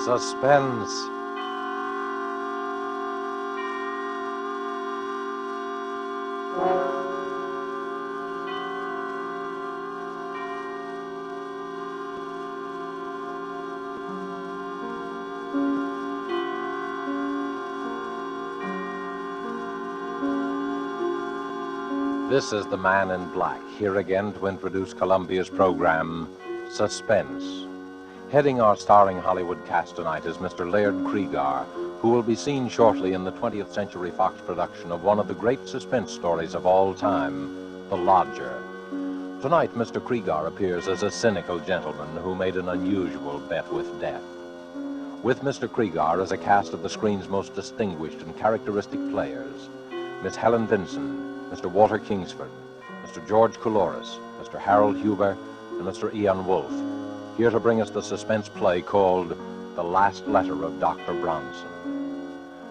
Suspense. This is the Man in Black, here again to introduce Columbia's program, Suspense. Heading our starring Hollywood cast tonight is Mr. Laird Cregar, who will be seen shortly in the 20th Century Fox production of one of the great suspense stories of all time, The Lodger. Tonight, Mr. Cregar appears as a cynical gentleman who made an unusual bet with death. With Mr. Cregar as a cast of the screen's most distinguished and characteristic players, Miss Helen Vinson, Mr. Walter Kingsford, Mr. George Couloris, Mr. Harold Huber, and Mr. Ian Wolfe, here to bring us the suspense play called The Last Letter of Dr. Bronson.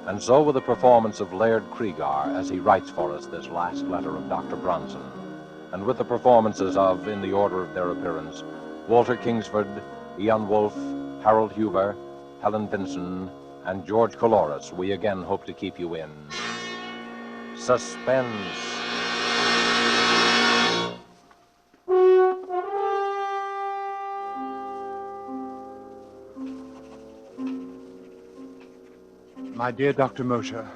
And so with the performance of Laird Cregar as he writes for us this last letter of Dr. Bronson, and with the performances of, in the order of their appearance, Walter Kingsford, Ian Wolfe, Harold Huber, Helen Vinson, and George Couloris, we again hope to keep you in Suspense. My dear Dr. Mosher,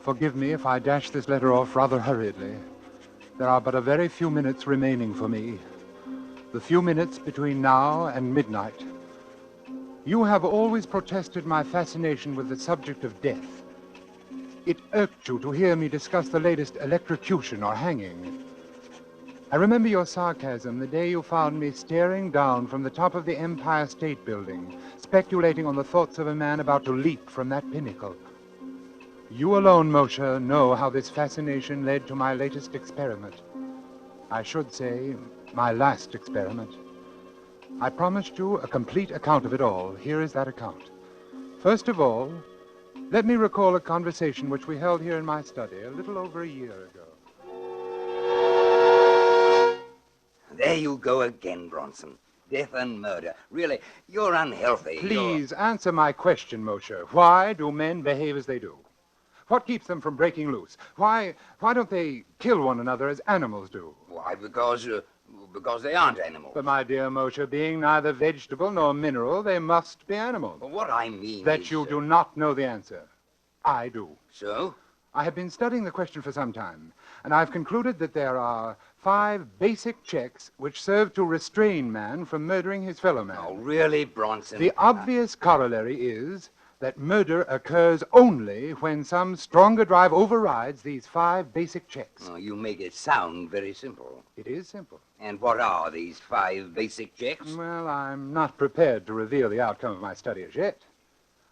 forgive me if I dash this letter off rather hurriedly. There are but a very few minutes remaining for me. The few minutes between now and midnight. You have always protested my fascination with the subject of death. It irked you to hear me discuss the latest electrocution or hanging. I remember your sarcasm the day you found me staring down from the top of the Empire State Building, speculating on the thoughts of a man about to leap from that pinnacle. You alone, Mosher, know how this fascination led to my latest experiment. I should say, my last experiment. I promised you a complete account of it all. Here is that account. First of all, let me recall a conversation which we held here in my study a little over a year ago. There you go again, Bronson. Death and murder. Really, you're unhealthy. Please answer my question, Mosher. Why do men behave as they do? What keeps them from breaking loose? Why don't they kill one another as animals do? Why, because they aren't animals. But, my dear Mosher, being neither vegetable nor mineral, they must be animals. Well, what I mean That is... you do not know the answer. I do. So? I have been studying the question for some time, and I've concluded that there are 5 basic checks which serve to restrain man from murdering his fellow man. Oh, really, Bronson? The obvious corollary is that murder occurs only when some stronger drive overrides these 5 basic checks. Oh, you make it sound very simple. It is simple. And what are these 5 basic checks? Well, I'm not prepared to reveal the outcome of my study as yet.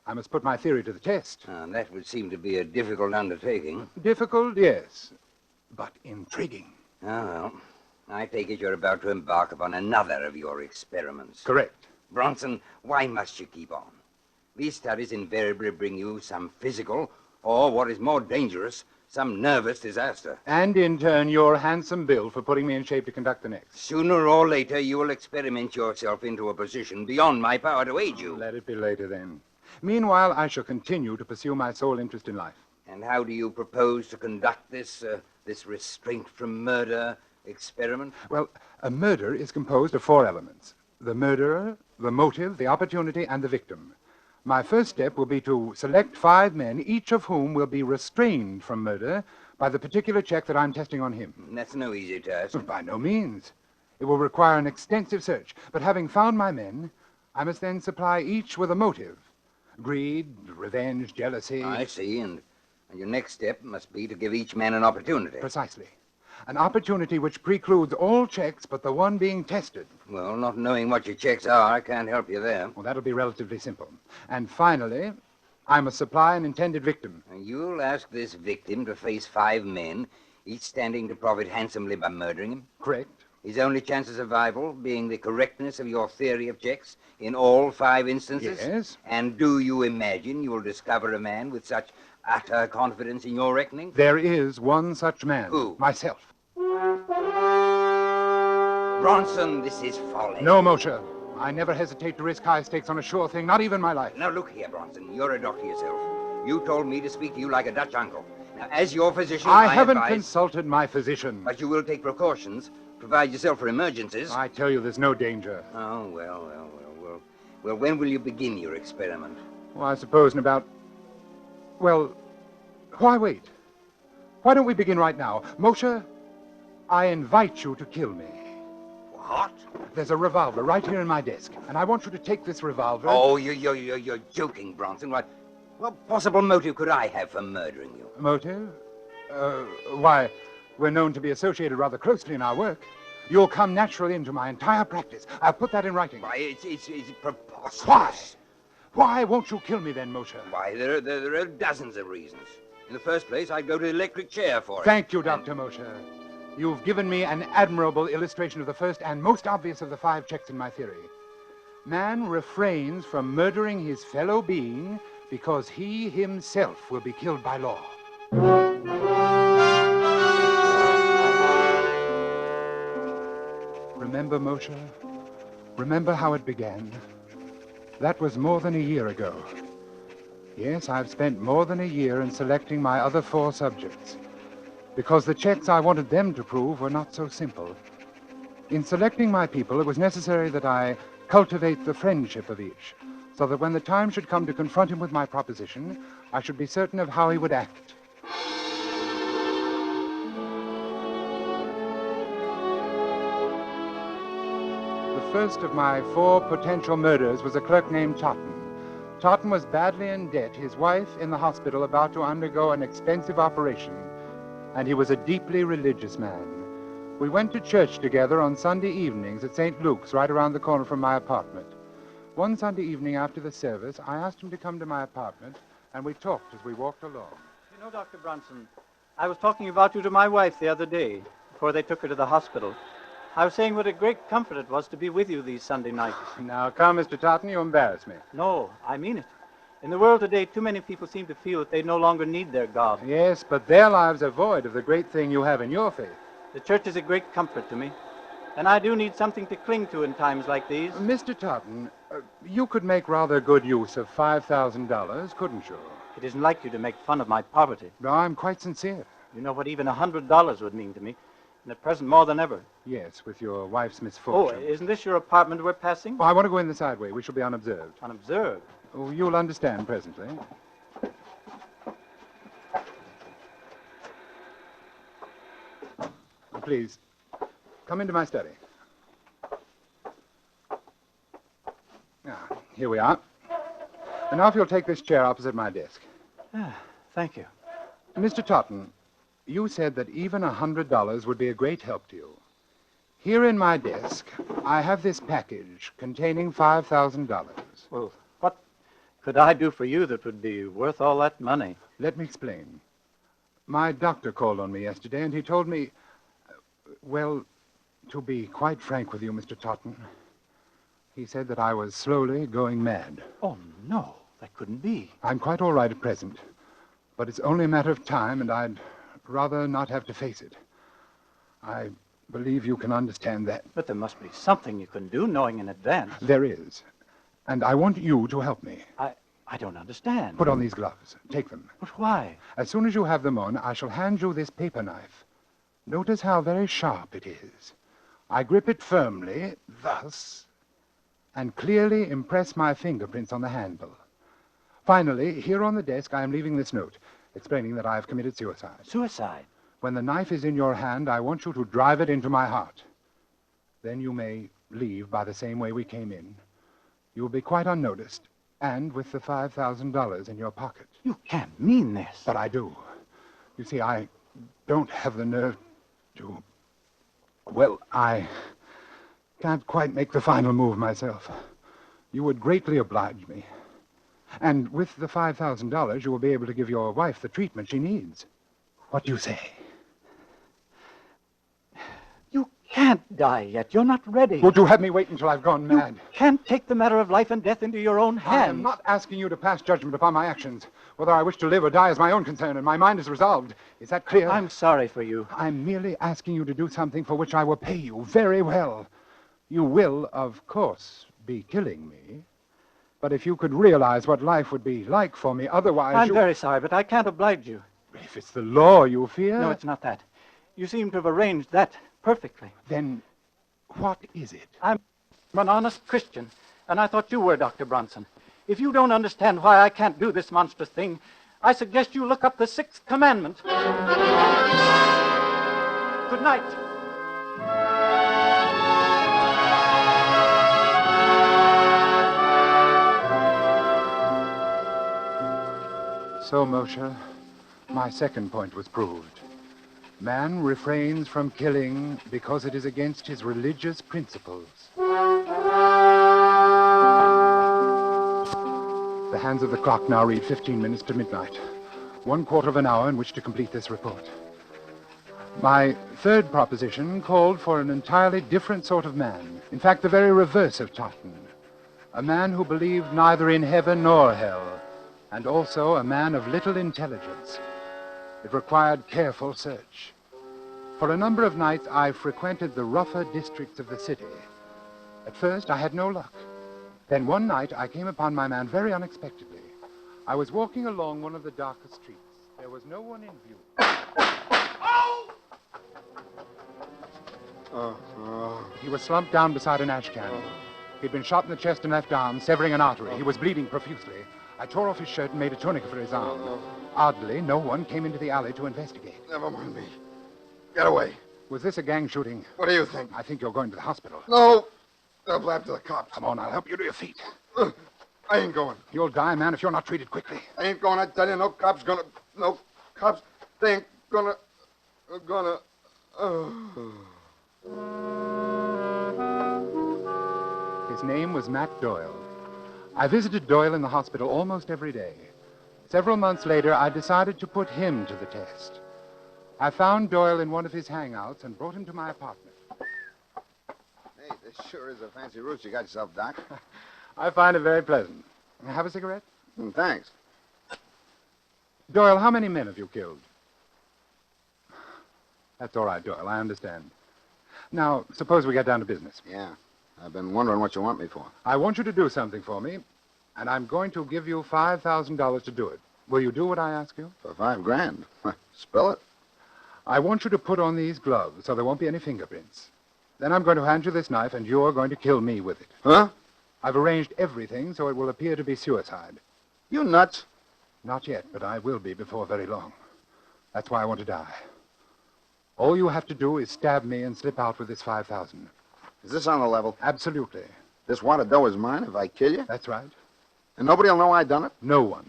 I must put my theory to the test. That would seem to be a difficult undertaking. Difficult, yes, but intriguing. Oh, well, I take it you're about to embark upon another of your experiments. Correct. Bronson, why must you keep on? These studies invariably bring you some physical, or what is more dangerous, some nervous disaster. And in turn, your handsome bill for putting me in shape to conduct the next. Sooner or later, you will experiment yourself into a position beyond my power to aid you. Let it be later, then. Meanwhile, I shall continue to pursue my sole interest in life. And how do you propose to conduct this restraint from murder experiment? Well, a murder is composed of 4 elements. The murderer, the motive, the opportunity, and the victim. My first step will be to select 5 men, each of whom will be restrained from murder by the particular check that I'm testing on him. That's no easy task. By no means. It will require an extensive search. But having found my men, I must then supply each with a motive. Greed, revenge, jealousy. I see, and your next step must be to give each man an opportunity. Precisely. An opportunity which precludes all checks but the one being tested. Well, not knowing what your checks are, I can't help you there. Well, that'll be relatively simple. And finally, I must supply an intended victim. And you'll ask this victim to face 5 men, each standing to profit handsomely by murdering him? Correct. His only chance of survival being the correctness of your theory of checks in all 5 instances? Yes. And do you imagine you will discover a man with such utter confidence in your reckoning? There is one such man. Who? Myself. Bronson, this is folly. No, Mosher. I never hesitate to risk high stakes on a sure thing, not even my life. Now, look here, Bronson. You're a doctor yourself. You told me to speak to you like a Dutch uncle. Now, as your physician, I haven't advise... consulted my physician. But you will take precautions, provide yourself for emergencies. I tell you, there's no danger. Oh, well. Well, when will you begin your experiment? Well, I suppose in about... Well, why wait? Why don't we begin right now? Moshe, I invite you to kill me. What? There's a revolver right here in my desk, and I want you to take this revolver... Oh, you're joking, Bronson. What possible motive could I have for murdering you? Motive? Why, we're known to be associated rather closely in our work. You'll come naturally into my entire practice. I'll put that in writing. Why, it's preposterous. Why? Why won't you kill me then, Moshe? Why, there are dozens of reasons. In the first place, I'd go to the electric chair for it. Thank you, Dr. Moshe. You've given me an admirable illustration of the first and most obvious of the 5 checks in my theory. Man refrains from murdering his fellow being because he himself will be killed by law. Remember, Moshe? Remember how it began? That was more than a year ago. Yes, I've spent more than a year in selecting my other 4 subjects, because the checks I wanted them to prove were not so simple. In selecting my people, it was necessary that I cultivate the friendship of each, so that when the time should come to confront him with my proposition, I should be certain of how he would act. The first of my 4 potential murders was a clerk named Totten. Totten was badly in debt, his wife in the hospital about to undergo an expensive operation, and he was a deeply religious man. We went to church together on Sunday evenings at St. Luke's, right around the corner from my apartment. One Sunday evening after the service, I asked him to come to my apartment, and we talked as we walked along. You know, Dr. Bronson, I was talking about you to my wife the other day, before they took her to the hospital. I was saying what a great comfort it was to be with you these Sunday nights. Now, come, Mr. Totten, you embarrass me. No, I mean it. In the world today, too many people seem to feel that they no longer need their God. Yes, but their lives are void of the great thing you have in your faith. The church is a great comfort to me, and I do need something to cling to in times like these. Mr. Totten, you could make rather good use of $5,000, couldn't you? It isn't like you to make fun of my poverty. No, I'm quite sincere. You know what even $100 would mean to me, and at present more than ever. Yes, with your wife's Oh, misfortune. isn't this your apartment we're passing? Well, I want to go in the side way. We shall be unobserved. Unobserved. Oh, you'll understand presently. Please, come into my study. Here we are. And now if you'll take this chair opposite my desk. Thank you. Mr. Totten, you said that even $100 would be a great help to you. Here in my desk, I have this package containing $5,000. Well, what could I do for you that would be worth all that money? Let me explain. My doctor called on me yesterday, and he told me, well, to be quite frank with you, Mr. Totten, he said that I was slowly going mad. Oh, no, that couldn't be. I'm quite all right at present, but it's only a matter of time, and I'd rather not have to face it. I believe you can understand that. But there must be something you can do, knowing in advance. There is, and I want you to help me. I don't understand. Put on these gloves. Take them. But why? As soon as you have them on, I shall hand you this paper knife. Notice how very sharp it is. I grip it firmly, thus, and clearly impress my fingerprints on the handle. Finally, here on the desk, I am leaving this note, explaining that I have committed suicide. Suicide? When the knife is in your hand, I want you to drive it into my heart. Then you may leave by the same way we came in. You will be quite unnoticed, and with the $5,000 in your pocket. You can't mean this. But I do. You see, I don't have the nerve to... Well, I can't quite make the final move myself. You would greatly oblige me. And with the $5,000, you will be able to give your wife the treatment she needs. What do you say? You can't die yet. You're not ready. Would you have me wait until I've gone mad? You can't take the matter of life and death into your own hands. I am not asking you to pass judgment upon my actions. Whether I wish to live or die is my own concern, and my mind is resolved. Is that clear? I'm sorry for you. I'm merely asking you to do something for which I will pay you very well. You will, of course, be killing me. But if you could realize what life would be like for me otherwise, I'm very sorry, but I can't oblige you. If it's the law you fear... No, it's not that. You seem to have arranged that perfectly. Then what is it? I'm an honest Christian, and I thought you were, Dr. Bronson. If you don't understand why I can't do this monstrous thing, I suggest you look up the 6th commandment. Good night. So, Moshe, my second point was proved. Man refrains from killing because it is against his religious principles. The hands of the clock now read 15 minutes to midnight. 1/4 of an hour in which to complete this report. My third proposition called for an entirely different sort of man. In fact, the very reverse of Totten. A man who believed neither in heaven nor hell, and also a man of little intelligence. It required careful search. For a number of nights, I frequented the rougher districts of the city. At first, I had no luck. Then one night, I came upon my man very unexpectedly. I was walking along one of the darker streets. There was no one in view. He was slumped down beside an ash can. He'd been shot in the chest and left arm, severing an artery. He was bleeding profusely. I tore off his shirt and made a tourniquet for his arm. Oddly, no one came into the alley to investigate. Never mind me. Get away. Was this a gang shooting? What do you think? I think you're going to the hospital. No. They'll blab to the cops. Come on, I'll help you to your feet. I ain't going. You'll die, man, if you're not treated quickly. I ain't going, I tell you. No cops gonna... No cops. They ain't gonna... His name was Matt Doyle. I visited Doyle in the hospital almost every day. Several months later, I decided to put him to the test. I found Doyle in one of his hangouts and brought him to my apartment. Hey, this sure is a fancy roost you got yourself, Doc. I find it very pleasant. Have a cigarette? Thanks. Doyle, how many men have you killed? That's all right, Doyle. I understand. Now, suppose we get down to business. Yeah. I've been wondering what you want me for. I want you to do something for me, and I'm going to give you $5,000 to do it. Will you do what I ask you? For $5,000. Spill it. I want you to put on these gloves so there won't be any fingerprints. Then I'm going to hand you this knife, and you're going to kill me with it. Huh? I've arranged everything so it will appear to be suicide. You nuts. Not yet, but I will be before very long. That's why I want to die. All you have to do is stab me and slip out with this $5,000. Is this on the level? Absolutely. This wad of dough is mine if I kill you? That's right. And nobody will know I done it? No one.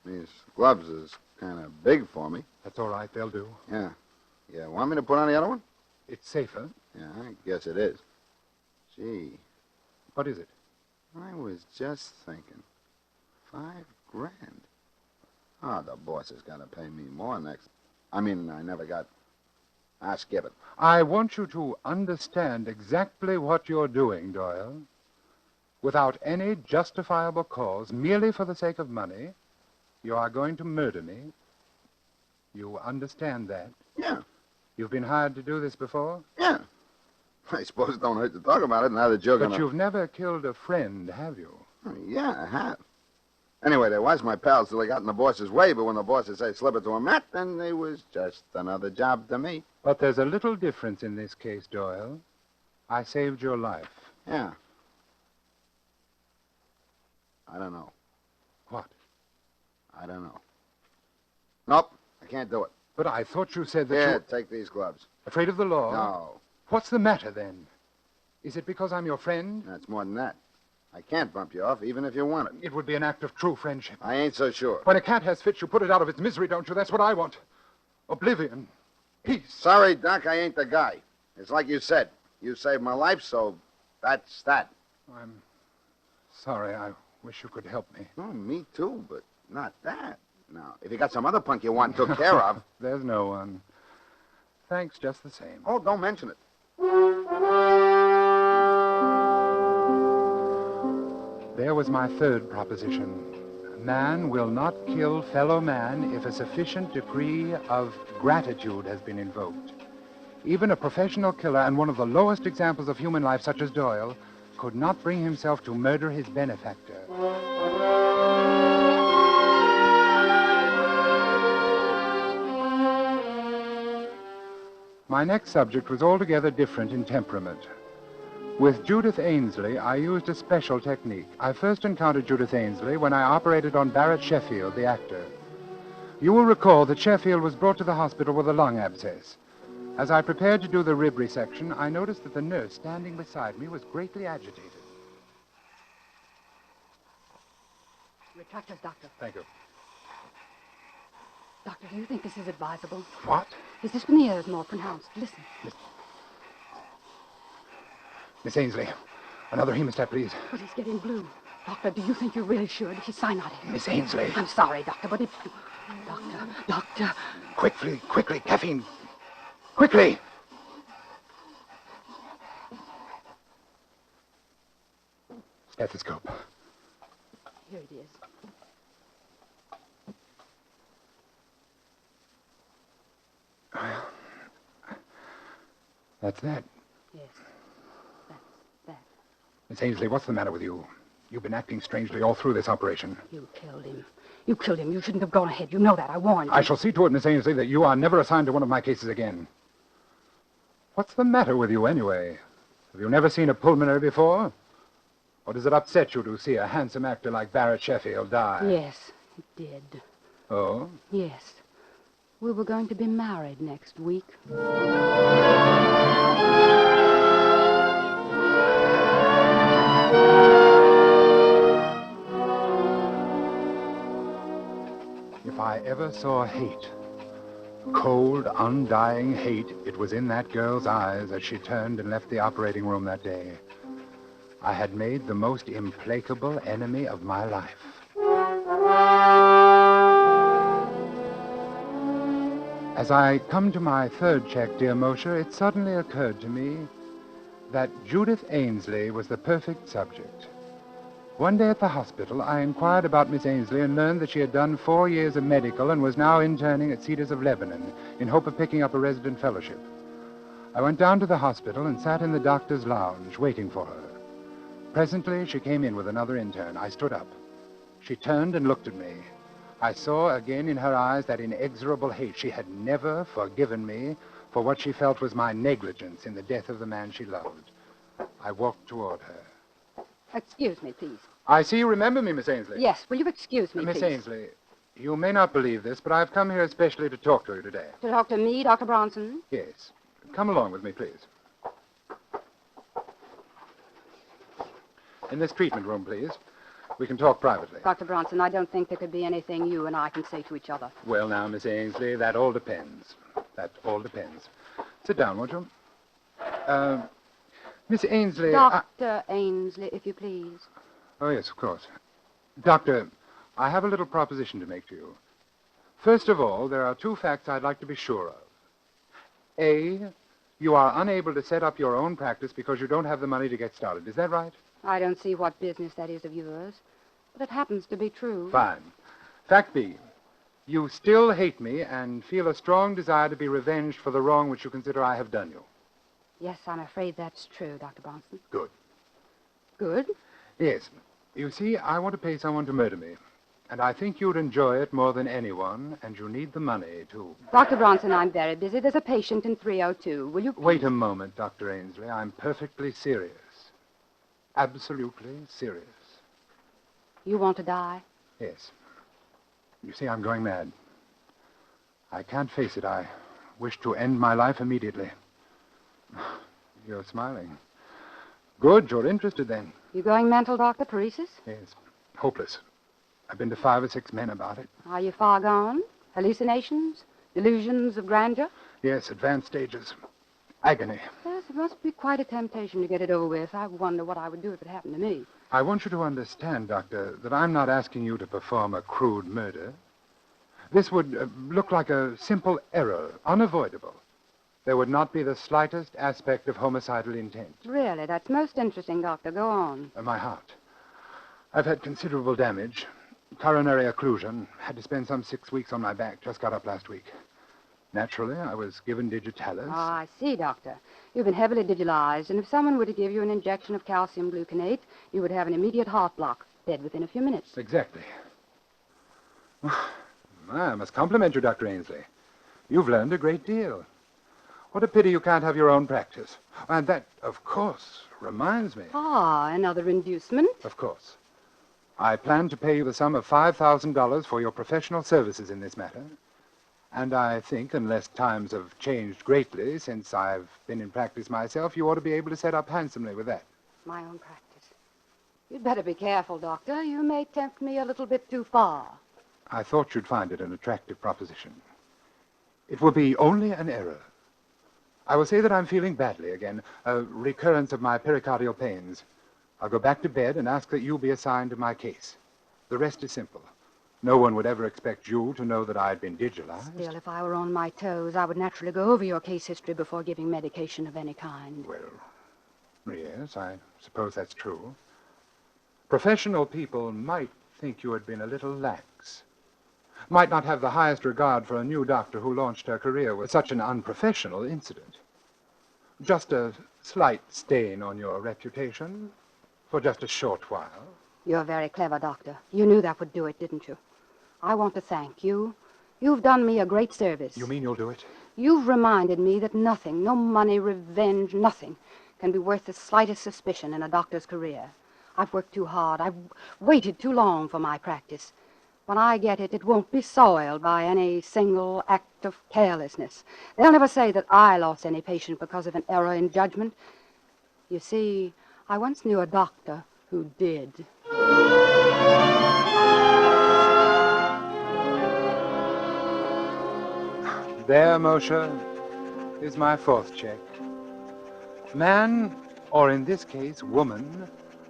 These gloves is kind of big for me. That's all right. They'll do. Yeah. Yeah, want me to put on the other one? It's safer. Yeah, I guess it is. Gee, What is it? I was just thinking. $5,000. Oh, the boss has got to pay me more next. I mean, I never got... I'll skip it. I want you to understand exactly what you're doing, Doyle. Without any justifiable cause, merely for the sake of money, you are going to murder me. You understand that? Yeah, You've been hired to do this before? yeah. I suppose it don't hurt to talk about it now that you're But gonna... you've never killed a friend, have you? Yeah, I have. Anyway, they was my pals till they got in the boss's way, but when the bosses say slip it to a Matt, then they was just another job to me. But there's a little difference in this case, Doyle. I saved your life. Yeah. I don't know. What? I don't know. Nope, I can't do it. But I thought you said that Yeah, you... take these gloves. Afraid of the law? No, What's the matter, then? Is it because I'm your friend? that's more than that. I can't bump you off, even if you want it. It would be an act of true friendship. I ain't so sure. When a cat has fits, you put it out of its misery, don't you? That's what I want. Oblivion. Peace. Sorry, Doc, I ain't the guy. It's like you said. You saved my life, so that's that. I'm sorry. I wish you could help me. Oh, me too, but not that. Now, if you got some other punk you want took care of... There's no one. Thanks just the same. Oh, don't mention it. There was my third proposition. Man will not kill fellow man if a sufficient degree of gratitude has been invoked. Even a professional killer and one of the lowest examples of human life, such as Doyle, could not bring himself to murder his benefactor. My next subject was altogether different in temperament. With Judith Ainsley, I used a special technique. I first encountered Judith Ainsley when I operated on Barrett Sheffield, the actor. You will recall that Sheffield was brought to the hospital with a lung abscess. As I prepared to do the rib resection, I noticed that the nurse standing beside me was greatly agitated. Retractors, Doctor. Thank you. Doctor, do you think this is advisable? What? His dyspnea is more pronounced. Listen. Miss Ainsley, another hemostat, please. But he's getting blue. Doctor, do you think you really should? He's cyanotic. Miss Ainsley. I'm sorry, Doctor, but if... Doctor. Quickly, caffeine. Quickly! Stethoscope. Here it is. That's that. Yes, that's that. Miss Ainsley, what's the matter with you? You've been acting strangely all through this operation. You killed him. You killed him. You shouldn't have gone ahead. You know that. I warned you. I shall see to it, Miss Ainsley, that you are never assigned to one of my cases again. What's the matter with you, anyway? Have you never seen a pulmonary before? Or does it upset you to see a handsome actor like Barrett Sheffield die? Yes, it did. Oh? Yes. We were going to be married next week. If I ever saw hate, cold, undying hate, it was in that girl's eyes as she turned and left the operating room that day. I had made the most implacable enemy of my life. As I come to my third check, dear Mosher, it suddenly occurred to me that Judith Ainsley was the perfect subject. One day at the hospital, I inquired about Miss Ainsley and learned that she had done 4 years of medical and was now interning at Cedars of Lebanon in hope of picking up a resident fellowship. I went down to the hospital and sat in the doctor's lounge waiting for her. Presently, she came in with another intern. I stood up. She turned and looked at me. I saw again in her eyes that inexorable hate. She had never forgiven me for what she felt was my negligence in the death of the man she loved. I walked toward her. Excuse me, please. I see you remember me, Miss Ainsley. Yes, will you excuse me, Miss please? Ainsley, you may not believe this, but I've come here especially to talk to you today. To talk to me, Dr. Bronson? Yes. Come along with me, please. In this treatment room, please. We can talk privately. Dr. Bronson, I don't think there could be anything you and I can say to each other. Well, now, Miss Ainsley, that all depends. That all depends. Sit down, won't you? Miss Ainsley... Dr. Ainsley, if you please. Oh, yes, of course. Doctor, I have a little proposition to make to you. First of all, there are 2 facts I'd like to be sure of. A, you are unable to set up your own practice because you don't have the money to get started. Is that right? I don't see what business that is of yours, but it happens to be true. Fine. Fact B, you still hate me and feel a strong desire to be revenged for the wrong which you consider I have done you. Yes, I'm afraid that's true, Dr. Bronson. Good. Good? Yes. You see, I want to pay someone to murder me. And I think you'd enjoy it more than anyone, and you need the money, too. Dr. Bronson, I'm very busy. There's a patient in 302. Will you... Wait a moment, Dr. Ainsley. I'm perfectly serious. Absolutely serious. You want to die? Yes. You see, I'm going mad. I can't face it. I wish to end my life immediately. You're smiling. Good, you're interested then. You going mental, Doctor? Paresis? Yes. Hopeless. I've been to 5 or 6 men about it. Are you far gone? Hallucinations? Delusions of grandeur? Yes, advanced stages. Agony. Yes, it must be quite a temptation to get it over with. I wonder what I would do if it happened to me. I want you to understand, Doctor, that I'm not asking you to perform a crude murder. This would look like a simple error, unavoidable. There would not be the slightest aspect of homicidal intent. Really? That's most interesting, Doctor. Go on. My heart. I've had considerable damage. Coronary occlusion. Had to spend some 6 weeks on my back. Just got up last week. Naturally, I was given digitalis. Oh, I see, Doctor. You've been heavily digitalized, and if someone were to give you an injection of calcium gluconate, you would have an immediate heart block, dead within a few minutes. Exactly. I must compliment you, Dr. Ainsley. You've learned a great deal. What a pity you can't have your own practice. And that, of course, reminds me. Ah, another inducement? Of course. I plan to pay you the sum of $5,000 for your professional services in this matter. And I think, unless times have changed greatly since I've been in practice myself, you ought to be able to set up handsomely with that. My own practice. You'd better be careful, Doctor. You may tempt me a little bit too far. I thought you'd find it an attractive proposition. It will be only an error. I will say that I'm feeling badly again, a recurrence of my pericardial pains. I'll go back to bed and ask that you be assigned to my case. The rest is simple. No one would ever expect you to know that I'd been digitalized. Still, if I were on my toes, I would naturally go over your case history before giving medication of any kind. Well, yes, I suppose that's true. Professional people might think you had been a little lax. Might not have the highest regard for a new doctor who launched her career with such an unprofessional incident. Just a slight stain on your reputation for just a short while. You're very clever, Doctor. You knew that would do it, didn't you? I want to thank you. You've done me a great service. You mean you'll do it? You've reminded me that nothing, no money, revenge, nothing, can be worth the slightest suspicion in a doctor's career. I've worked too hard. I've waited too long for my practice. When I get it, it won't be soiled by any single act of carelessness. They'll never say that I lost any patient because of an error in judgment. You see, I once knew a doctor who did. There, Moshe, is my fourth check. Man, or in this case, woman,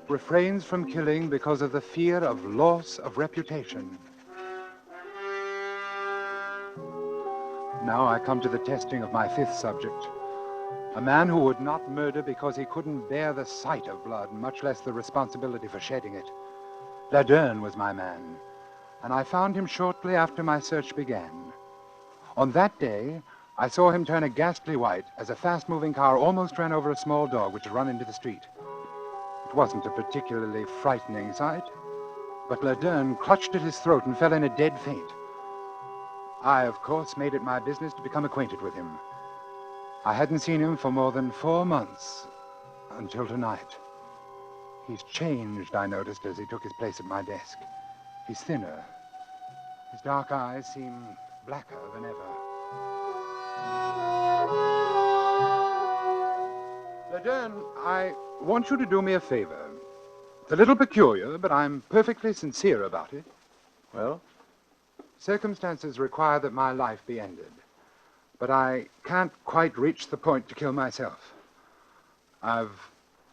refrains from killing because of the fear of loss of reputation. Now I come to the testing of my fifth subject. A man who would not murder because he couldn't bear the sight of blood, much less the responsibility for shedding it. Laderne was my man, and I found him shortly after my search began. On that day, I saw him turn a ghastly white as a fast-moving car almost ran over a small dog which had run into the street. It wasn't a particularly frightening sight, but Laderne clutched at his throat and fell in a dead faint. I, of course, made it my business to become acquainted with him. I hadn't seen him for more than 4 months, until tonight. He's changed, I noticed, as he took his place at my desk. He's thinner. His dark eyes seem blacker than ever. Laderne, I want you to do me a favor. It's a little peculiar, but I'm perfectly sincere about it. Well? Circumstances require that my life be ended, but I can't quite reach the point to kill myself. I've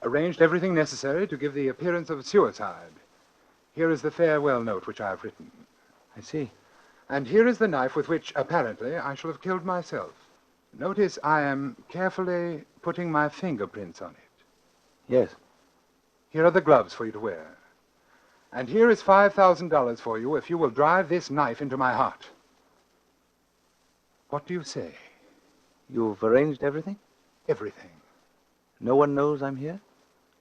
arranged everything necessary to give the appearance of suicide. Here is the farewell note which I have written. I see. And here is the knife with which, apparently, I shall have killed myself. Notice I am carefully putting my fingerprints on it. Yes. Here are the gloves for you to wear. And here is $5,000 for you if you will drive this knife into my heart. What do you say? You've arranged everything? Everything. No one knows I'm here?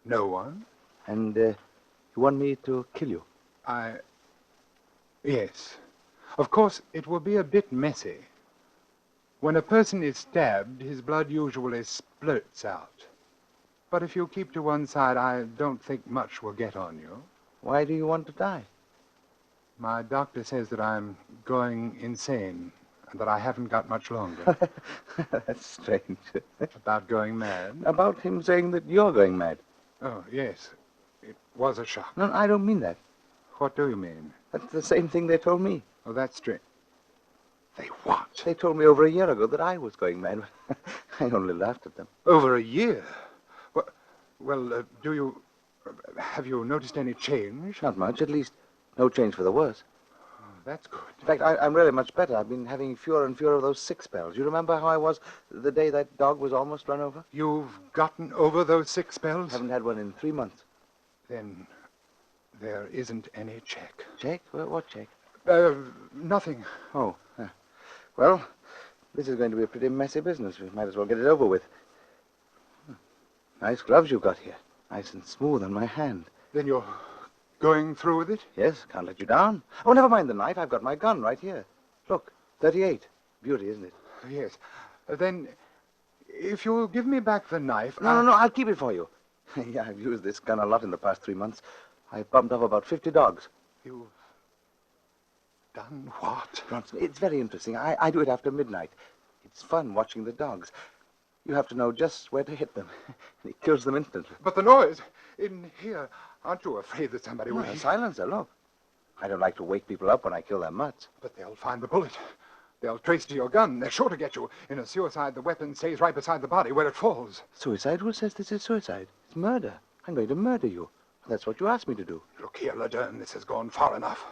No one? And you want me to kill you? Yes. Of course, it will be a bit messy. When a person is stabbed, his blood usually splurts out. But if you keep to one side, I don't think much will get on you. Why do you want to die? My doctor says that I'm going insane and that I haven't got much longer. That's strange. About going mad? About him saying that you're going mad. Oh, yes. It was a shock. No, I don't mean that. What do you mean? That's the same thing they told me. Oh, that's strange. They what? They told me over a year ago that I was going mad. I only laughed at them. Over a year? Have you noticed any change? Not much, at least no change for the worse. Oh, that's good. In fact, I'm really much better. I've been having fewer and fewer of those sick spells. You remember how I was the day that dog was almost run over? You've gotten over those sick spells? Haven't had one in 3 months. Then there isn't any check. Check? What check? Nothing. Oh. Well, This is going to be a pretty messy business. We might as well get it over with. Nice gloves you've got here. Nice and smooth on my hand. Then you're going through with it? Yes, can't let you down. Oh, never mind the knife. I've got my gun right here. Look, 38. Beauty, isn't it? Yes. Then, if you'll give me back the knife... No, I'll keep it for you. Yeah, I've used this gun a lot in the past 3 months. I've bumped off about 50 dogs. You've done what? Bronson, it's very interesting. I do it after midnight. It's fun watching the dogs. You have to know just where to hit them. And it kills them instantly. But the noise in here, aren't you afraid that somebody will... A silencer, look. I don't like to wake people up when I kill their mutts. But they'll find the bullet. They'll trace to your gun. They're sure to get you. In a suicide, the weapon stays right beside the body where it falls. Suicide? Who says this is suicide? It's murder. I'm going to murder you. That's what you asked me to do. Look here, Ledern, this has gone far enough.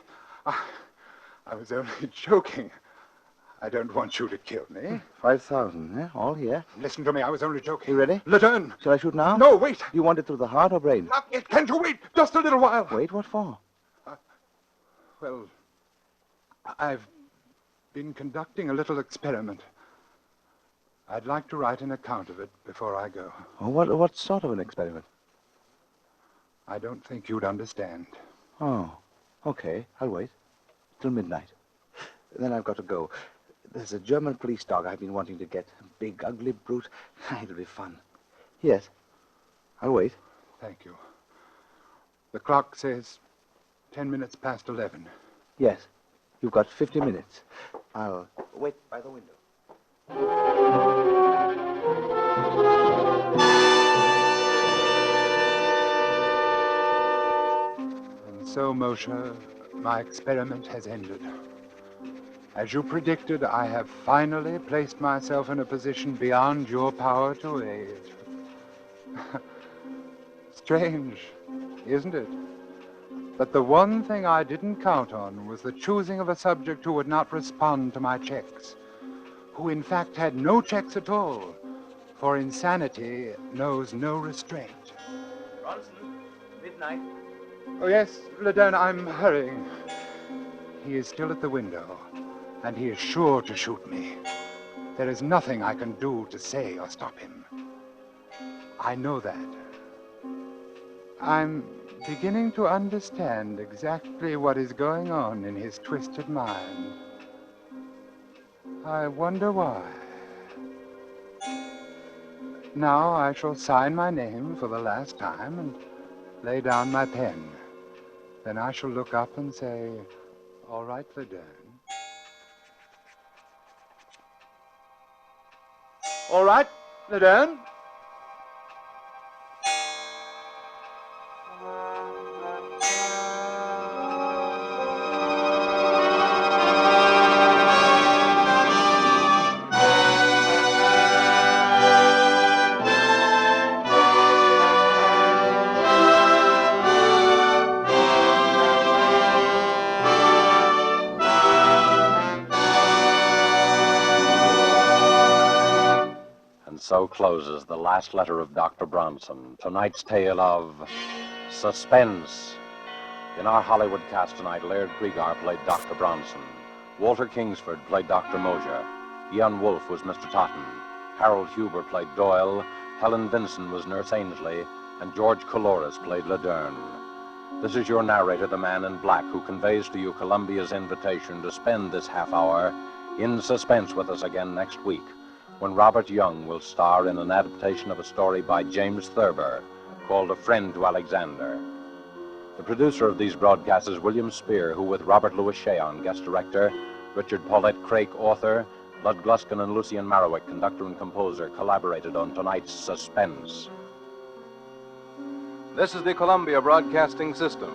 I was only joking. I don't want you to kill me. 5,000, eh? All here. Listen to me, I was only joking. You ready? Ledern! Shall I shoot now? No, wait! You want it through the heart or brain? Not yet. Can't you wait? Just a little while. Wait, what for? Well, I've been conducting a little experiment. I'd like to write an account of it before I go. Oh, what sort of an experiment? I don't think you'd understand. Oh, okay. I'll wait. Till midnight. Then I've got to go. There's a German police dog I've been wanting to get. A big, ugly brute. It'll be fun. Yes. I'll wait. Thank you. The clock says 10 minutes past 11. Yes. You've got 50 minutes. I'll wait by the window. And so, Moshe, my experiment has ended. As you predicted, I have finally placed myself in a position beyond your power to aid. Strange, isn't it? But the one thing I didn't count on was the choosing of a subject who would not respond to my checks, who in fact had no checks at all, for insanity knows no restraint. Bronson, midnight. Oh, yes, Ledern, I'm hurrying. He is still at the window, and he is sure to shoot me. There is nothing I can do to say or stop him. I know that. I'm beginning to understand exactly what is going on in his twisted mind. I wonder why. Now I shall sign my name for the last time and lay down my pen. Then I shall look up and say, "All right, Ledern." All right, Ledern. So closes the last letter of Dr. Bronson, tonight's tale of Suspense. In our Hollywood cast tonight, Laird Krieger played Dr. Bronson. Walter Kingsford played Dr. Mosher. Ian Wolfe was Mr. Totten. Harold Huber played Doyle. Helen Vinson was Nurse Ainsley. And George Coloris played Ledern. This is your narrator, the Man in Black, who conveys to you Columbia's invitation to spend this half hour in suspense with us again next week, when Robert Young will star in an adaptation of a story by James Thurber called A Friend to Alexander. The producer of these broadcasts is William Spear, who with Robert Louis Cheon, guest director, Richard Paulette Craik, author, Lud Gluskin and Lucian Marowik, conductor and composer, collaborated on tonight's Suspense. This is the Columbia Broadcasting System.